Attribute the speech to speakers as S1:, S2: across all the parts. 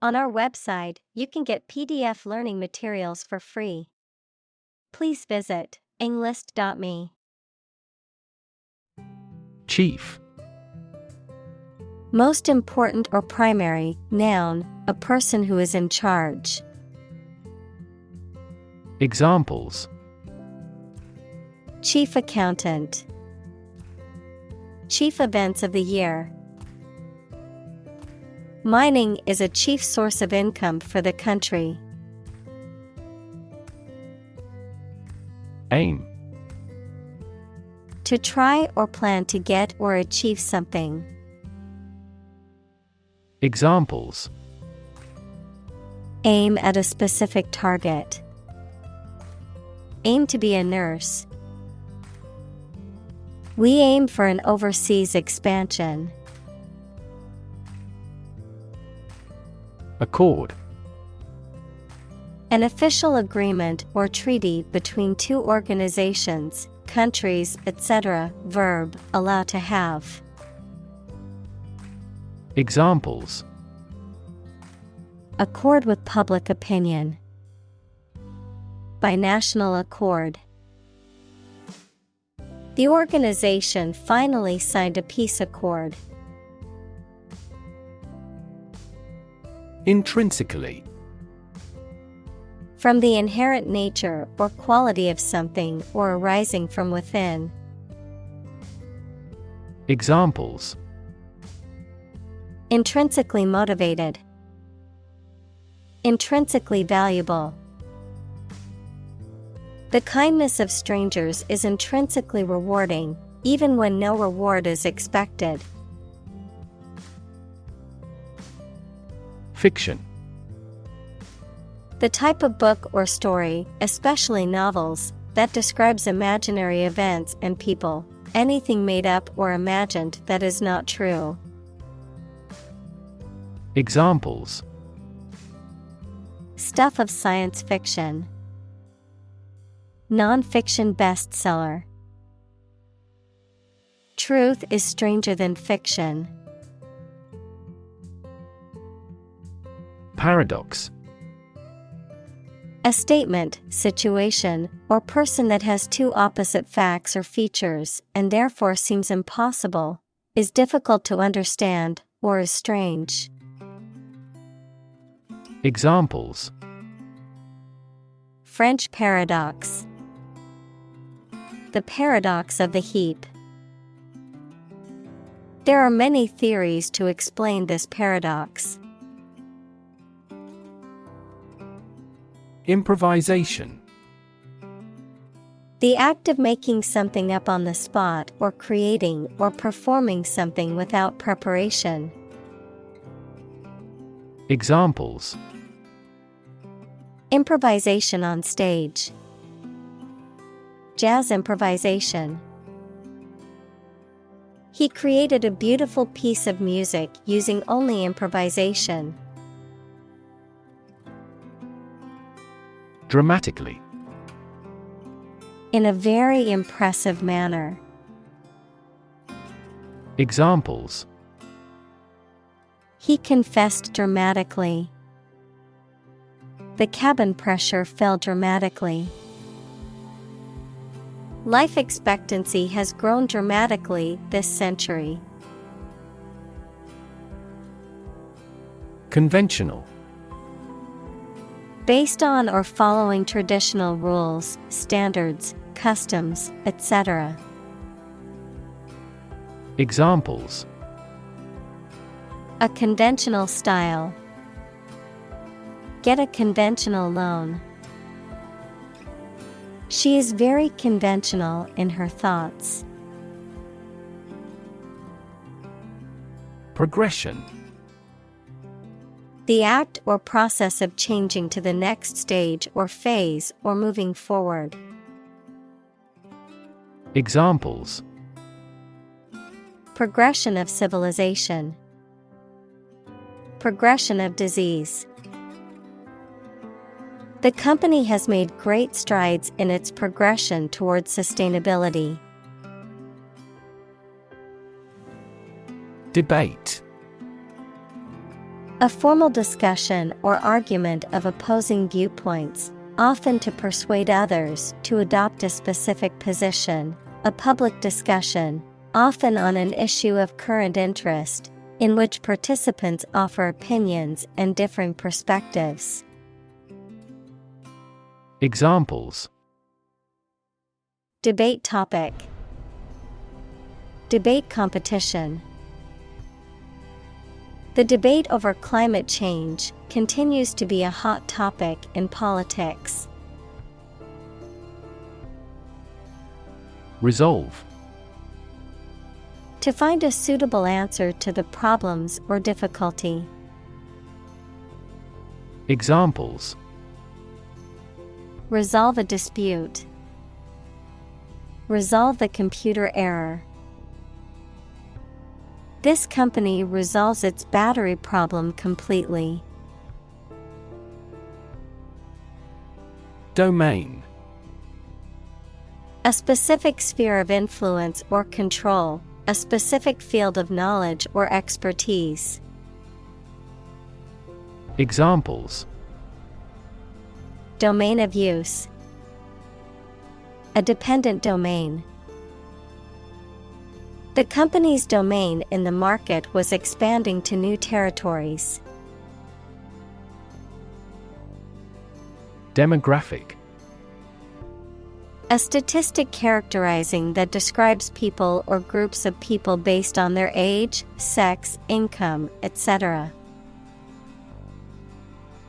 S1: On our website, you can get PDF learning materials for free. Please visit englist.me.
S2: Chief.
S1: Most important or primary, noun, a person who is in charge.
S2: Examples:
S1: Chief accountant. Chief events of the year. Mining is a chief source of income for the country.
S2: Aim.
S1: To try or plan to get or achieve something.
S2: Examples:
S1: Aim at a specific target. Aim to be a nurse. We aim for an overseas expansion.
S2: Accord.
S1: An official agreement or treaty between two organizations, countries, etc. Verb, allow to have.
S2: Examples:
S1: Accord with public opinion. By national accord. The organization finally signed a peace accord.
S2: Intrinsically.
S1: From the inherent nature or quality of something or arising from within.
S2: Examples:
S1: Intrinsically motivated. Intrinsically valuable. The kindness of strangers is intrinsically rewarding, even when no reward is expected.
S2: Fiction.
S1: The type of book or story, especially novels, that describes imaginary events and people, anything made up or imagined that is not true.
S2: Examples:
S1: Stuff of science fiction. Non-fiction bestseller. Truth is stranger than fiction.
S2: Paradox.
S1: A statement, situation, or person that has two opposite facts or features and therefore seems impossible, is difficult to understand, or is strange.
S2: Examples:
S1: French paradox. The paradox of the heap. There are many theories to explain this paradox.
S2: Improvisation.
S1: The act of making something up on the spot or creating or performing something without preparation.
S2: Examples:
S1: Improvisation on stage. Jazz improvisation. He created a beautiful piece of music using only improvisation.
S2: Dramatically.
S1: In a very impressive manner.
S2: Examples:
S1: He confessed dramatically. The cabin pressure fell dramatically. Life expectancy has grown dramatically this century.
S2: Conventional.
S1: Based on or following traditional rules, standards, customs, etc.
S2: Examples:
S1: A conventional style. Get a conventional loan. She is very conventional in her thoughts.
S2: Progression.
S1: The act or process of changing to the next stage or phase or moving forward.
S2: Examples:
S1: Progression of civilization. Progression of disease. The company has made great strides in its progression towards sustainability.
S2: Debate.
S1: A formal discussion or argument of opposing viewpoints, often to persuade others to adopt a specific position. A public discussion, often on an issue of current interest, in which participants offer opinions and differing perspectives.
S2: Examples:
S1: Debate topic. Debate competition. The debate over climate change continues to be a hot topic in politics.
S2: Resolve.
S1: To find a suitable answer to the problems or difficulty.
S2: Examples:
S1: Resolve a dispute. Resolve the computer error. This company resolves its battery problem completely.
S2: Domain.
S1: A specific sphere of influence or control, a specific field of knowledge or expertise.
S2: Examples:
S1: Domain of use. A dependent domain. The company's domain in the market was expanding to new territories.
S2: Demographic.
S1: A statistic characterizing that describes people or groups of people based on their age, sex, income, etc.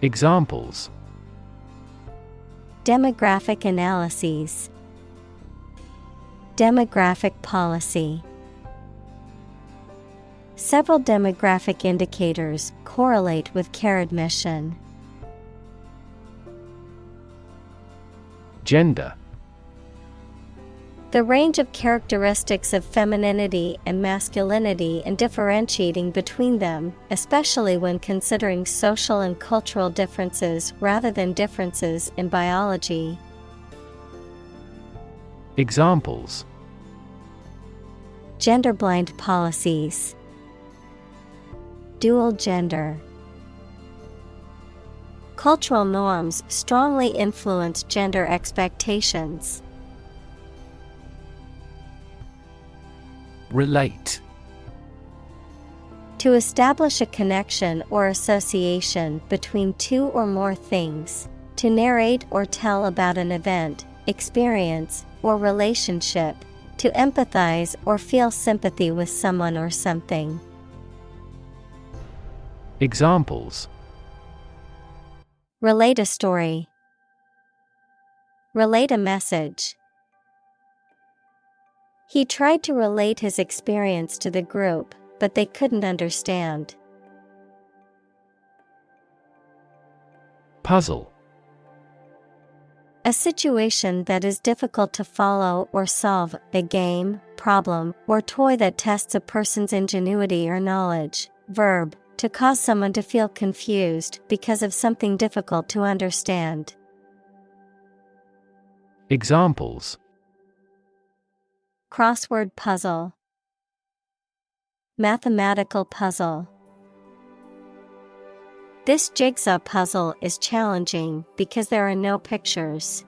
S2: Examples:
S1: Demographic analyses. Demographic policy. Several demographic indicators correlate with care admission.
S2: Gender.
S1: The range of characteristics of femininity and masculinity and differentiating between them, especially when considering social and cultural differences rather than differences in biology.
S2: Examples:
S1: Gender-blind policies. Dual gender. Cultural norms strongly influence gender expectations.
S2: Relate.
S1: To establish a connection or association between two or more things. To narrate or tell about an event, experience, or relationship. To empathize or feel sympathy with someone or something.
S2: Examples:
S1: Relate a story. Relate a message. He tried to relate his experience to the group, but they couldn't understand.
S2: Puzzle.
S1: A situation that is difficult to follow or solve, a game, problem, or toy that tests a person's ingenuity or knowledge. Verb, to cause someone to feel confused because of something difficult to understand.
S2: Examples:
S1: Crossword puzzle. Mathematical puzzle. This jigsaw puzzle is challenging because there are no pictures.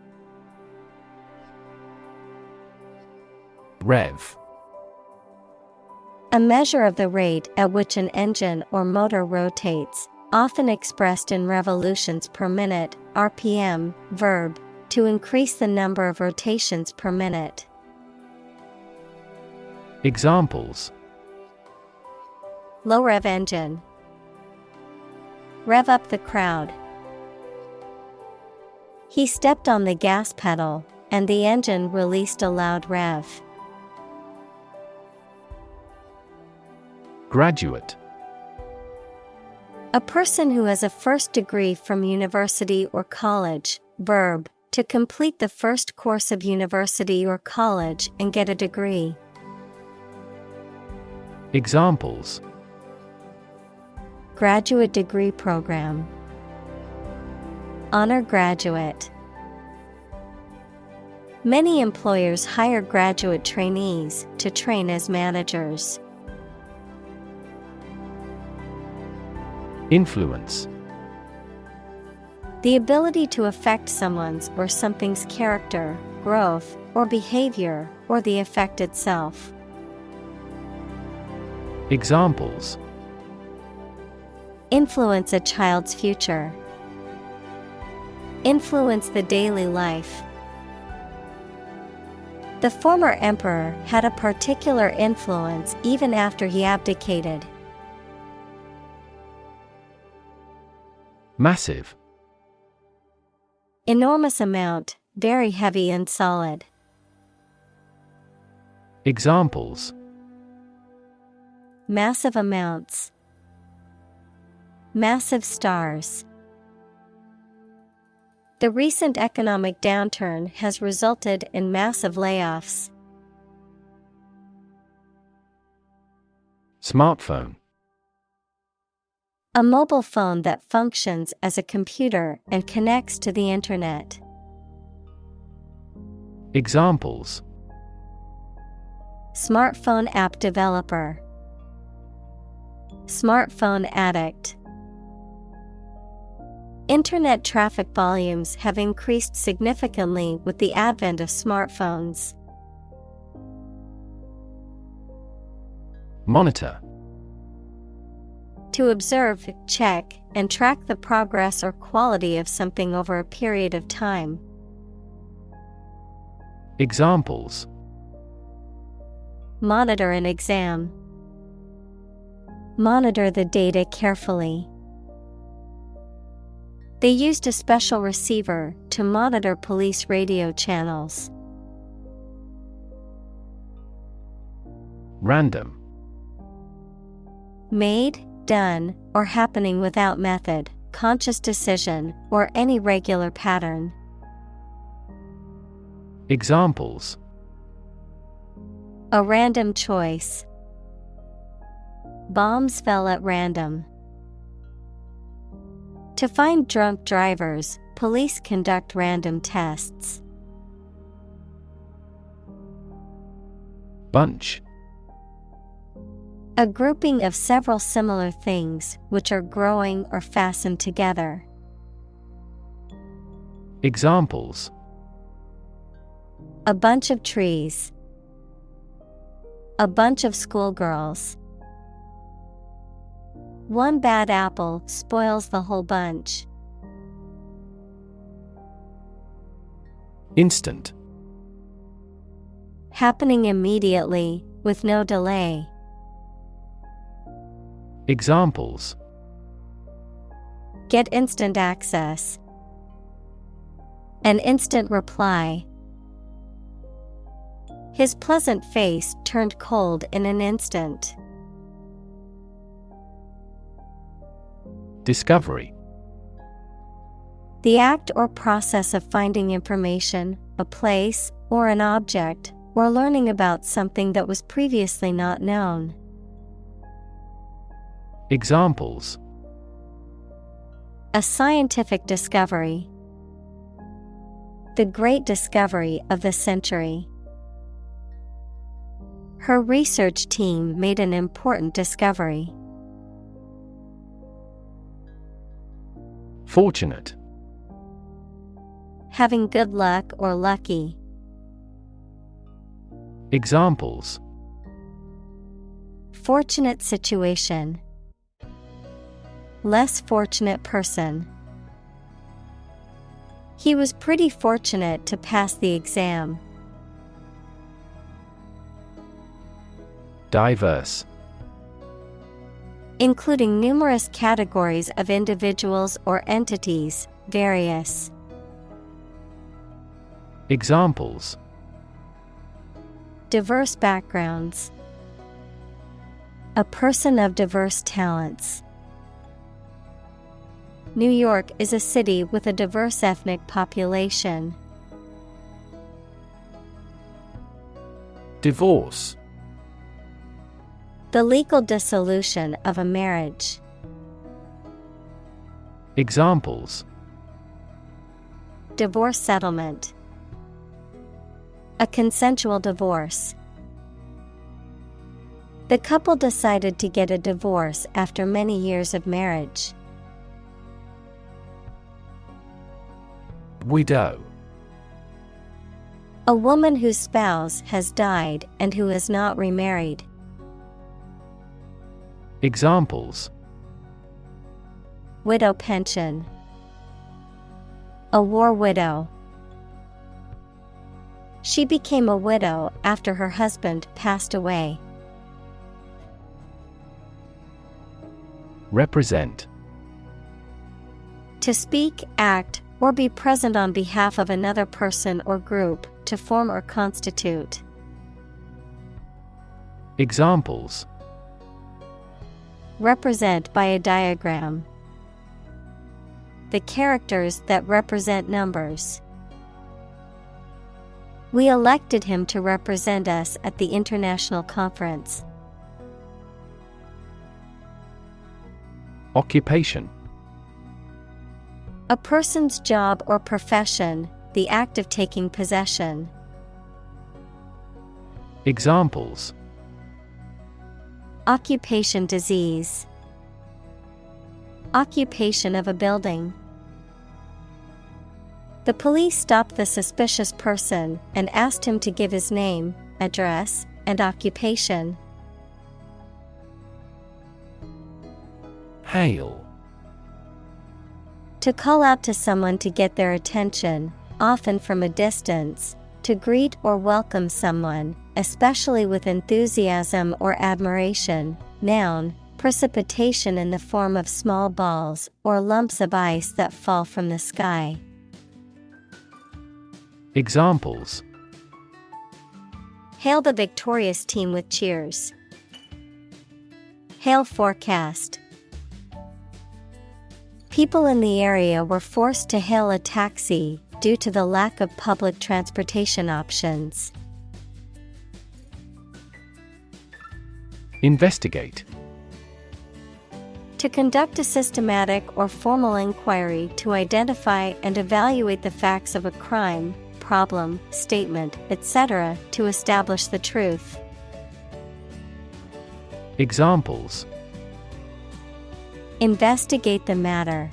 S2: Rev.
S1: A measure of the rate at which an engine or motor rotates, often expressed in revolutions per minute, RPM. Verb, to increase the number of rotations per minute.
S2: Examples:
S1: Low rev engine. Rev up the crowd. He stepped on the gas pedal, and the engine released a loud rev.
S2: Graduate.
S1: A person who has a first degree from university or college. Verb, to complete the first course of university or college and get a degree.
S2: Examples:
S1: Graduate degree program. Honor graduate. Many employers hire graduate trainees to train as managers.
S2: Influence.
S1: The ability to affect someone's or something's character, growth, or behavior, or the effect itself.
S2: Examples.
S1: Influence a child's future. Influence the daily life. The former emperor had a particular influence even after he abdicated.
S2: Massive.
S1: Enormous amount, very heavy and solid.
S2: Examples.
S1: Massive amounts. Massive stars. The recent economic downturn has resulted in massive layoffs.
S2: Smartphone.
S1: A mobile phone that functions as a computer and connects to the internet.
S2: Examples.
S1: Smartphone app developer. Smartphone addict. Internet traffic volumes have increased significantly with the advent of smartphones.
S2: Monitor.
S1: To observe, check, and track the progress or quality of something over a period of time.
S2: Examples.
S1: Monitor an exam. Monitor the data carefully. They used a special receiver to monitor police radio channels.
S2: Random.
S1: Made, done, or happening without method, conscious decision, or any regular pattern.
S2: Examples.
S1: A random choice. Bombs fell at random. To find drunk drivers, police conduct random tests.
S2: Bunch.
S1: A grouping of several similar things which are growing or fastened together.
S2: Examples.
S1: A bunch of trees. A bunch of schoolgirls. One bad apple spoils the whole bunch.
S2: Instant.
S1: Happening immediately, with no delay.
S2: Examples.
S1: Get instant access. An instant reply. His pleasant face turned cold in an instant.
S2: Discovery.
S1: The act or process of finding information, a place, or an object, or learning about something that was previously not known.
S2: Examples.
S1: A scientific discovery. The great discovery of the century. Her research team made an important discovery.
S2: Fortunate.
S1: Having good luck or lucky.
S2: Examples.
S1: Fortunate situation. Less fortunate person. He was pretty fortunate to pass the exam.
S2: Diverse.
S1: Including numerous categories of individuals or entities, various.
S2: Examples.
S1: Diverse backgrounds. A person of diverse talents. New York is a city with a diverse ethnic population.
S2: Divorce.
S1: The legal dissolution of a marriage.
S2: Examples.
S1: Divorce settlement. A consensual divorce. The couple decided to get a divorce after many years of marriage.
S2: Widow.
S1: A woman whose spouse has died and who is not remarried.
S2: Examples:
S1: Widow pension. A war widow. She became a widow after her husband passed away.
S2: Represent.
S1: To speak, act, or be present on behalf of another person or group, to form or constitute.
S2: Examples:
S1: Represent by a diagram. The characters that represent numbers. We elected him to represent us at the international conference.
S2: Occupation.
S1: A person's job or profession, the act of taking possession.
S2: Examples:
S1: Occupation disease. Occupation of a building. The police stopped the suspicious person and asked him to give his name, address, and occupation.
S2: Hail.
S1: To call out to someone to get their attention, often from a distance, to greet or welcome someone, especially with enthusiasm or admiration. Noun, precipitation in the form of small balls or lumps of ice that fall from the sky.
S2: Examples:
S1: Hail the victorious team with cheers. Hail forecast. People in the area were forced to hail a taxi due to the lack of public transportation options.
S2: Investigate.
S1: To conduct a systematic or formal inquiry to identify and evaluate the facts of a crime, problem, statement, etc., to establish the truth.
S2: Examples:
S1: Investigate the matter.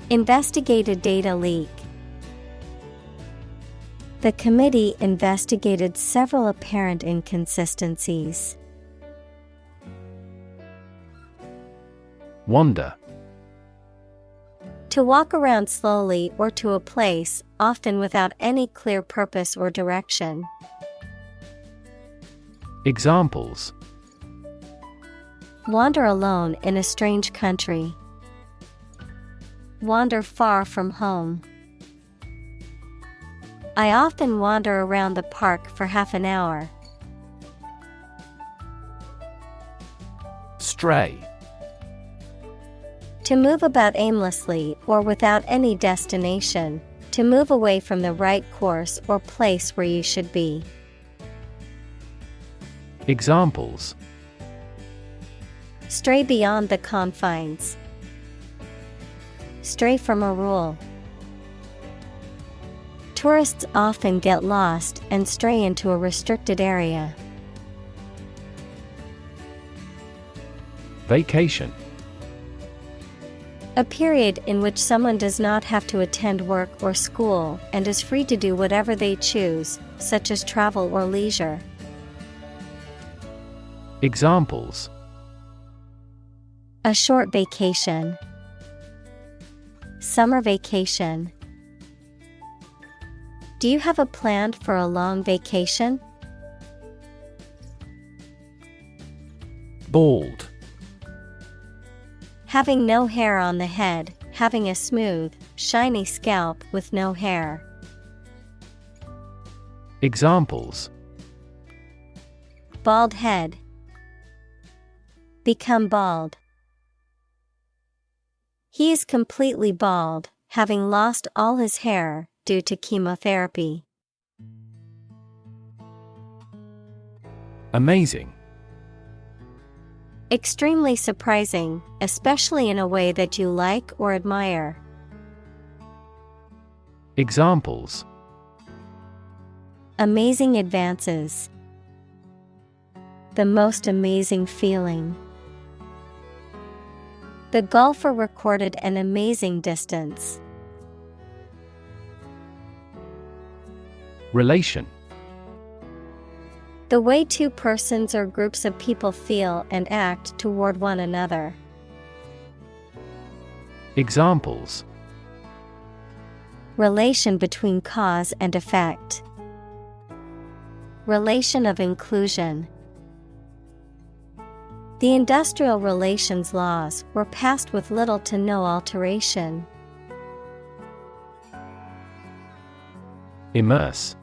S1: Investigate a data leak. The committee investigated several apparent inconsistencies.
S2: Wander.
S1: To walk around slowly or to a place, often without any clear purpose or direction.
S2: Examples:
S1: Wander alone in a strange country. Wander far from home. I often wander around the park for half an hour.
S2: Stray.
S1: To move about aimlessly or without any destination, to move away from the right course or place where you should be.
S2: Examples:
S1: Stray beyond the confines. Stray from a rule. Tourists often get lost and stray into a restricted area.
S2: Vacation.
S1: A period in which someone does not have to attend work or school and is free to do whatever they choose, such as travel or leisure.
S2: Examples:
S1: A short vacation. Summer vacation. Do you have a plan for a long vacation?
S2: Bald.
S1: Having no hair on the head, having a smooth, shiny scalp with no hair.
S2: Examples:
S1: Bald head. Become bald. He is completely bald, having lost all his hair due to chemotherapy.
S2: Amazing.
S1: Extremely surprising, especially in a way that you like or admire.
S2: Examples:
S1: Amazing advances. The most amazing feeling. The golfer recorded an amazing distance.
S2: Relation.
S1: The way two persons or groups of people feel and act toward one another.
S2: Examples:
S1: Relation between cause and effect. Relation of inclusion. The industrial relations laws were passed with little to no alteration.
S2: Immerse.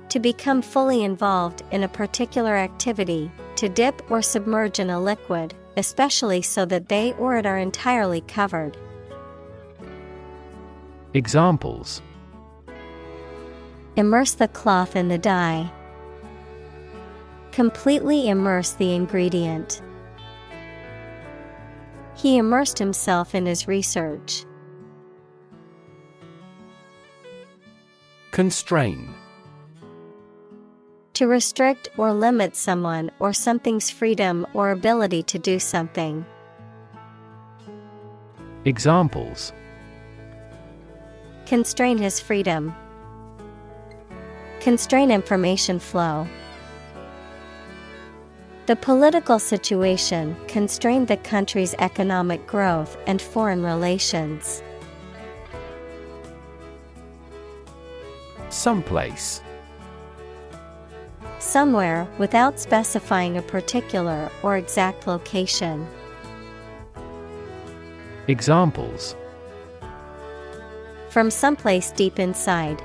S1: To become fully involved in a particular activity, to dip or submerge in a liquid, especially so that they or it are entirely covered.
S2: Examples:
S1: Immerse the cloth in the dye. Completely immerse the ingredient. He immersed himself in his research.
S2: Constrain.
S1: To restrict or limit someone or something's freedom or ability to do something.
S2: Examples:
S1: Constrain his freedom. Constrain information flow. The political situation constrained the country's economic growth and foreign relations.
S2: Someplace.
S1: Somewhere without specifying a particular or exact location.
S2: Examples:
S1: From someplace deep inside.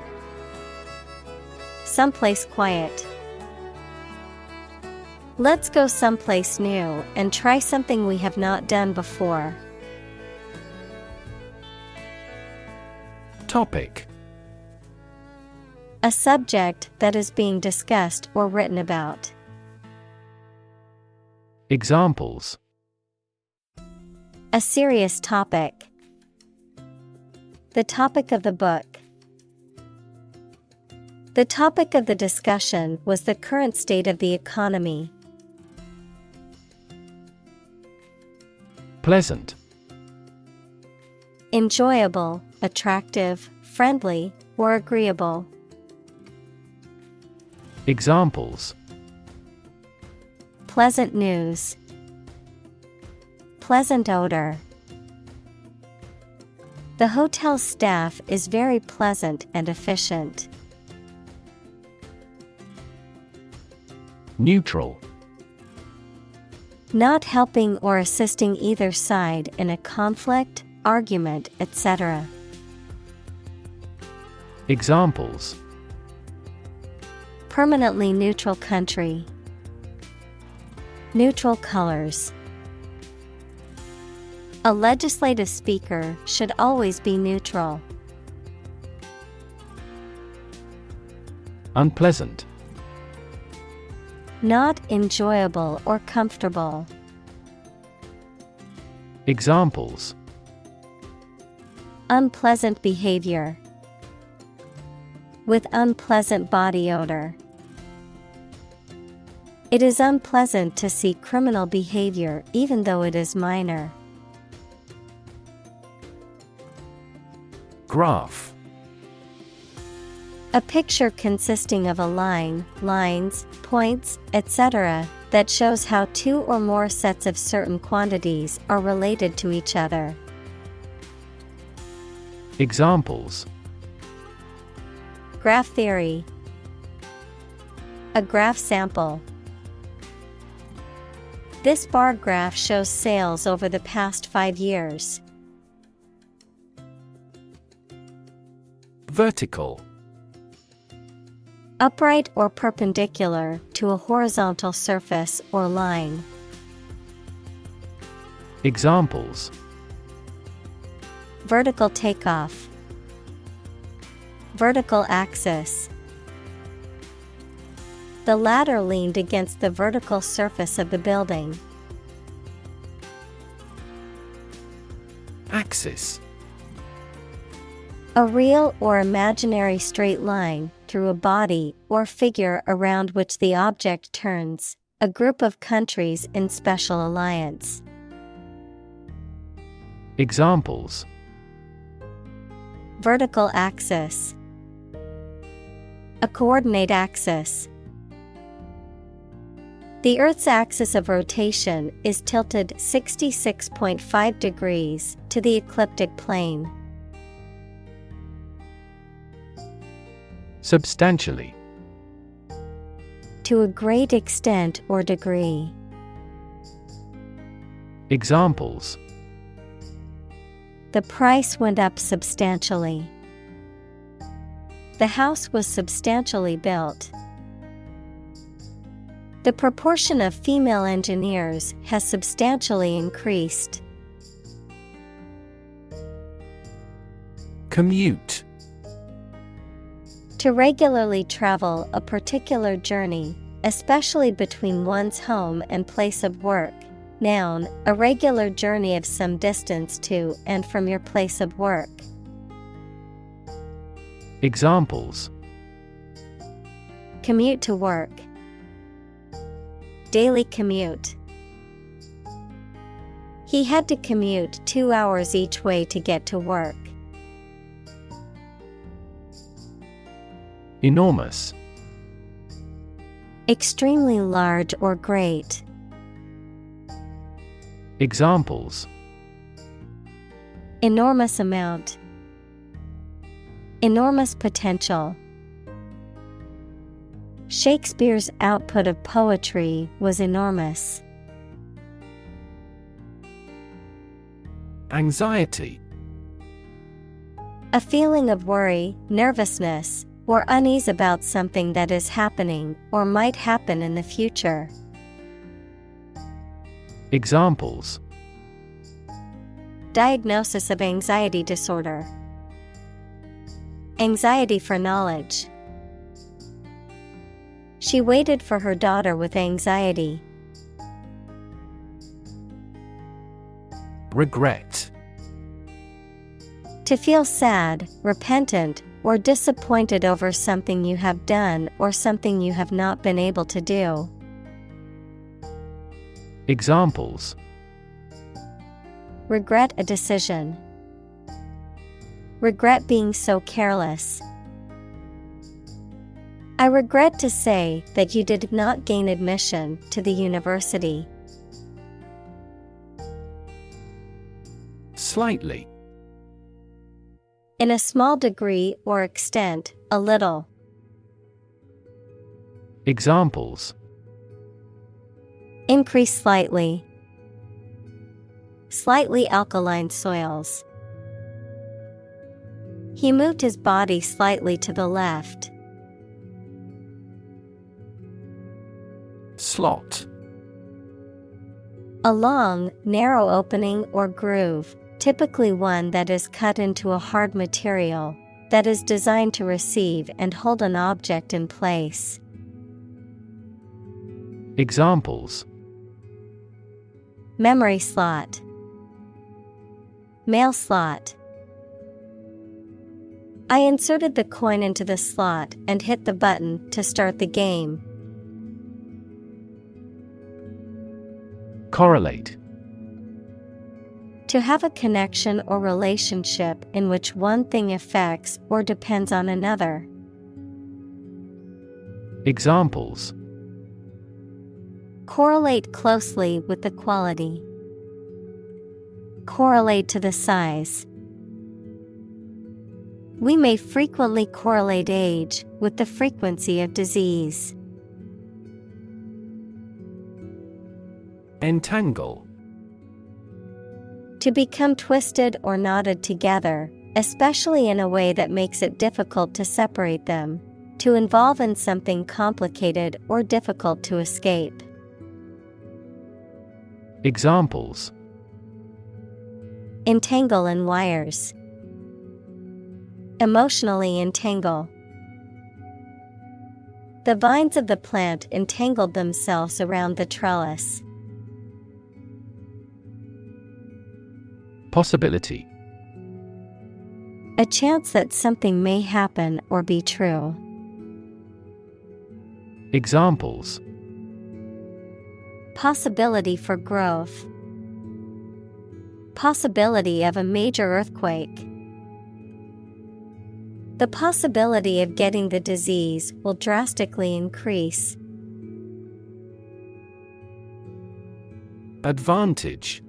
S1: Someplace quiet. Let's go someplace new and try something we have not done before.
S2: Topic.
S1: A subject that is being discussed or written about.
S2: Examples:
S1: A serious topic. The topic of the book. The topic of the discussion was the current state of the economy.
S2: Pleasant.
S1: Enjoyable, attractive, friendly, or agreeable.
S2: Examples:
S1: Pleasant news. Pleasant odor. The hotel staff is very pleasant and efficient.
S2: Neutral.
S1: Not helping or assisting either side in a conflict, argument, etc.
S2: Examples:
S1: Permanently neutral country. Neutral colors. A legislative speaker should always be neutral.
S2: Unpleasant.
S1: Not enjoyable or comfortable.
S2: Examples:
S1: Unpleasant behavior. With unpleasant body odor. It is unpleasant to see criminal behavior even though it is minor.
S2: Graph.
S1: A picture consisting of a line, lines, points, etc., that shows how two or more sets of certain quantities are related to each other.
S2: Examples:
S1: Graph theory. A graph sample. This bar graph shows sales over the past 5 years.
S2: Vertical.
S1: Upright or perpendicular to a horizontal surface or line.
S2: Examples:
S1: Vertical takeoff. Vertical axis. The ladder leaned against the vertical surface of the building.
S2: Axis.
S1: A real or imaginary straight line through a body or figure around which the object turns, a group of countries in special alliance.
S2: Examples:
S1: Vertical axis. A coordinate axis. The Earth's axis of rotation is tilted 66.5 degrees to the ecliptic plane.
S2: Substantially.
S1: To a great extent or degree.
S2: Examples:
S1: The price went up substantially. The house was substantially built. The proportion of female engineers has substantially increased.
S2: Commute.
S1: To regularly travel a particular journey, especially between one's home and place of work. Noun, a regular journey of some distance to and from your place of work.
S2: Examples:
S1: Commute to work. Daily commute. He had to commute 2 hours each way to get to work.
S2: Enormous.
S1: Extremely large or great.
S2: Examples:
S1: Enormous amount. Enormous potential. Shakespeare's output of poetry was enormous.
S2: Anxiety.
S1: A feeling of worry, nervousness, or unease about something that is happening or might happen in the future.
S2: Examples:
S1: Diagnosis of anxiety disorder. Anxiety for knowledge. She waited for her daughter with anxiety.
S2: Regret.
S1: To feel sad, repentant, or disappointed over something you have done or something you have not been able to do.
S2: Examples:
S1: Regret a decision. Regret being so careless. I regret to say that you did not gain admission to the university.
S2: Slightly.
S1: In a small degree or extent, a little.
S2: Examples:
S1: Increase slightly. Slightly alkaline soils. He moved his body slightly to the left.
S2: Slot.
S1: A long, narrow opening or groove, typically one that is cut into a hard material, that is designed to receive and hold an object in place.
S2: Examples:
S1: Memory slot. Mail slot. I inserted the coin into the slot and hit the button to start the game.
S2: Correlate.
S1: To have a connection or relationship in which one thing affects or depends on another.
S2: Examples:
S1: Correlate closely with the quality. Correlate to the size. We may frequently correlate age with the frequency of disease.
S2: Entangle.
S1: To become twisted or knotted together, especially in a way that makes it difficult to separate them. To involve in something complicated or difficult to escape.
S2: Examples:
S1: Entangle in wires. Emotionally entangle. The vines of the plant entangled themselves around the trellis.
S2: Possibility.
S1: A chance that something may happen or be true.
S2: Examples:
S1: Possibility for growth. Possibility of a major earthquake. The possibility of getting the disease will drastically increase.
S2: Advantage.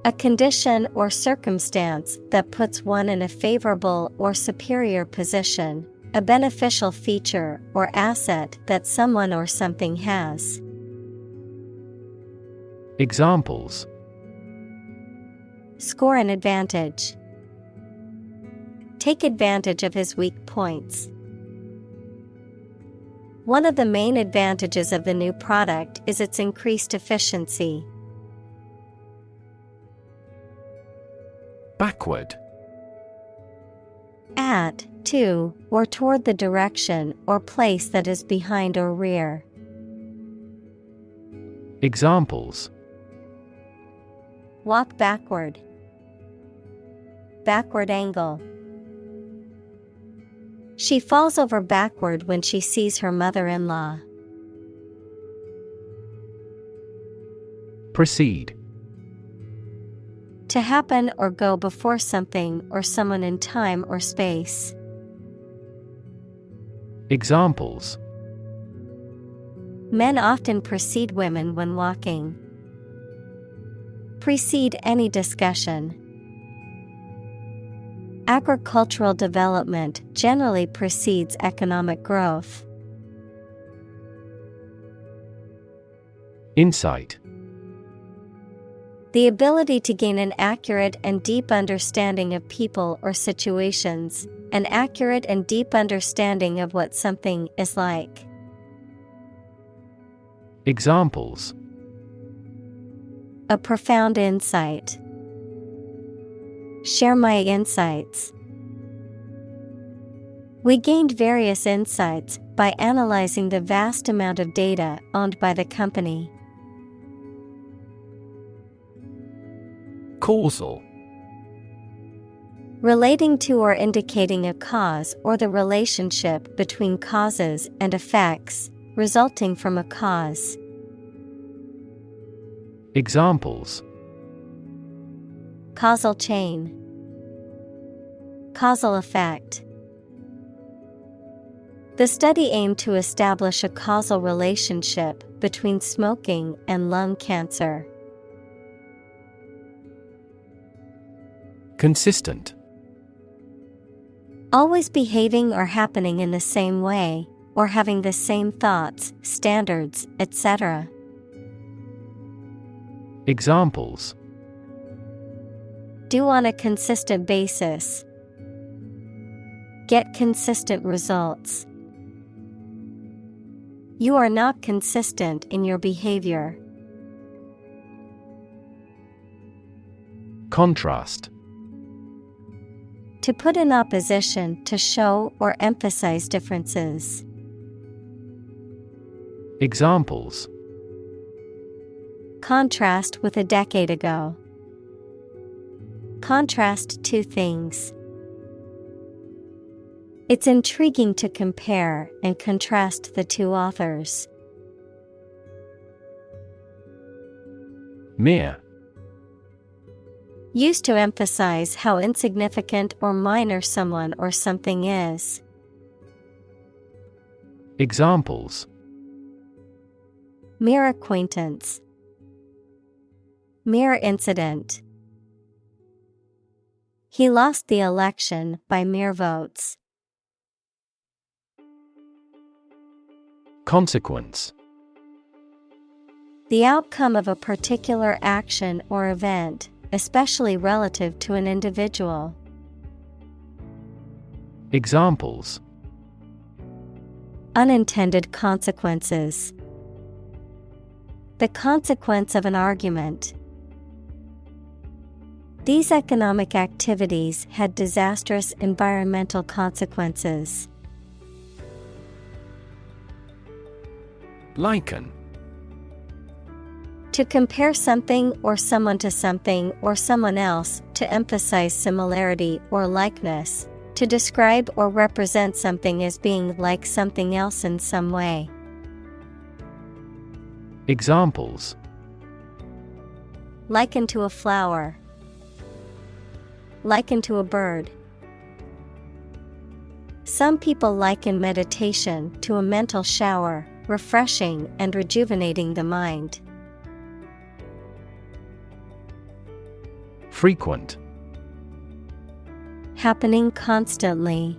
S1: A condition or circumstance that puts one in a favorable or superior position, a beneficial feature or asset that someone or something has.
S2: Examples.
S1: Score an advantage. Take advantage of his weak points. One of the main advantages of the new product is its increased efficiency.
S2: Backward.
S1: At, to, or toward the direction or place that is behind or rear.
S2: Examples.
S1: Walk backward. Backward angle. She falls over backward when she sees her mother-in-law.
S2: Proceed.
S1: To happen or go before something or someone in time or space.
S2: Examples.
S1: Men often precede women when walking. Precede any discussion. Agricultural development generally precedes economic growth.
S2: Insight.
S1: The ability to gain an accurate and deep understanding of people or situations, an accurate and deep understanding of what something is like.
S2: Examples.
S1: A profound insight. Share my insights. We gained various insights by analyzing the vast amount of data owned by the company.
S2: Causal.
S1: Relating to or indicating a cause or the relationship between causes and effects, resulting from a cause.
S2: Examples.
S1: Causal chain. Causal effect. The study aimed to establish a causal relationship between smoking and lung cancer.
S2: Consistent.
S1: Always behaving or happening in the same way, or having the same thoughts, standards, etc.
S2: Examples.
S1: Do on a consistent basis. Get consistent results. You are not consistent in your behavior.
S2: Contrast.
S1: To put in opposition, to show or emphasize differences.
S2: Examples.
S1: Contrast with a decade ago. Contrast two things. It's intriguing to compare and contrast the two authors.
S2: Mere.
S1: Used to emphasize how insignificant or minor someone or something is.
S2: Examples.
S1: Mere acquaintance. Mere incident. He lost the election by mere votes.
S2: Consequence.
S1: The outcome of a particular action or event, especially relative to an individual.
S2: Examples.
S1: Unintended consequences. The consequence of an argument. These economic activities had disastrous environmental consequences.
S2: Liken.
S1: To compare something or someone to something or someone else, to emphasize similarity or likeness, to describe or represent something as being like something else in some way.
S2: Examples.
S1: Liken to a flower. Liken to a bird. Some people liken meditation to a mental shower, refreshing and rejuvenating the mind.
S2: Frequent.
S1: Happening constantly.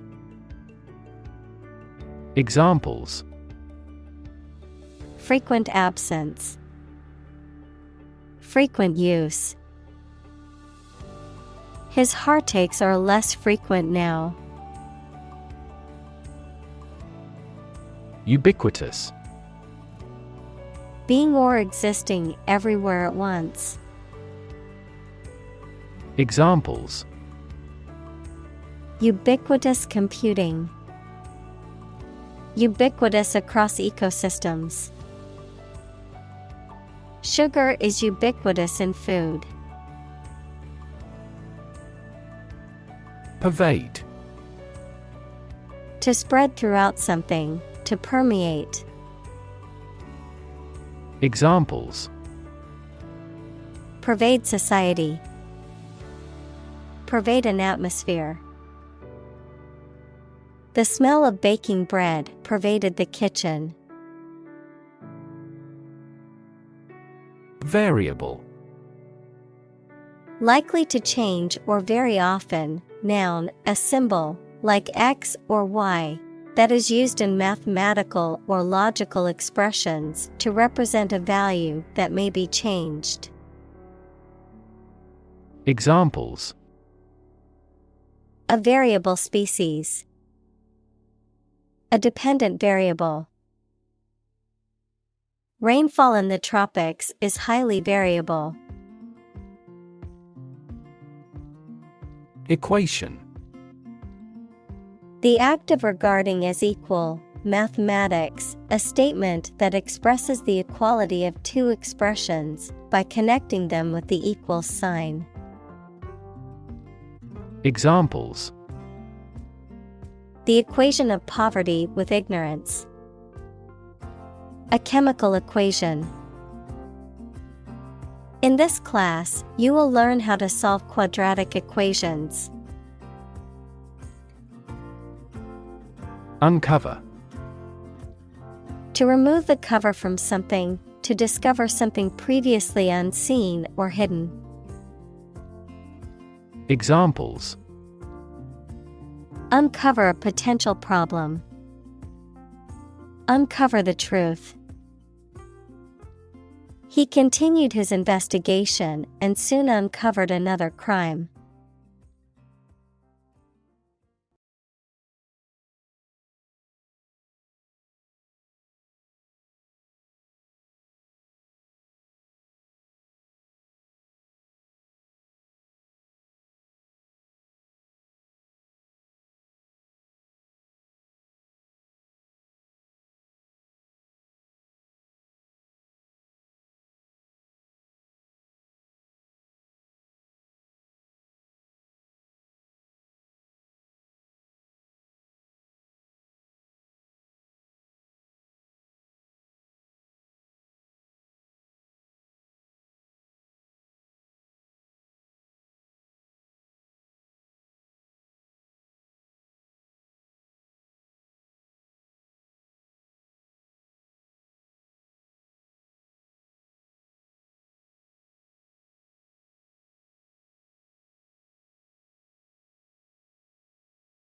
S2: Examples:
S1: Frequent absence. Frequent use. His heartaches are less frequent now.
S2: Ubiquitous.
S1: Being or existing everywhere at once.
S2: Examples:
S1: Ubiquitous computing. Ubiquitous across ecosystems. Sugar is ubiquitous in food.
S2: Pervade.
S1: To spread throughout something, to permeate.
S2: Examples:
S1: Pervade society. Pervade an atmosphere. The smell of baking bread pervaded the kitchen.
S2: Variable.
S1: Likely to change or vary often, noun, a symbol, like X or Y, that is used in mathematical or logical expressions to represent a value that may be changed.
S2: Examples:
S1: A variable species. A dependent variable. Rainfall in the tropics is highly variable.
S2: Equation.
S1: The act of regarding as equal, mathematics, a statement that expresses the equality of two expressions by connecting them with the equal sign.
S2: Examples:
S1: The equation of poverty with ignorance. A chemical equation. In this class, you will learn how to solve quadratic equations.
S2: Uncover.
S1: To remove the cover from something, to discover something previously unseen or hidden.
S2: Examples:
S1: Uncover a potential problem. Uncover the truth. He continued his investigation and soon uncovered another crime.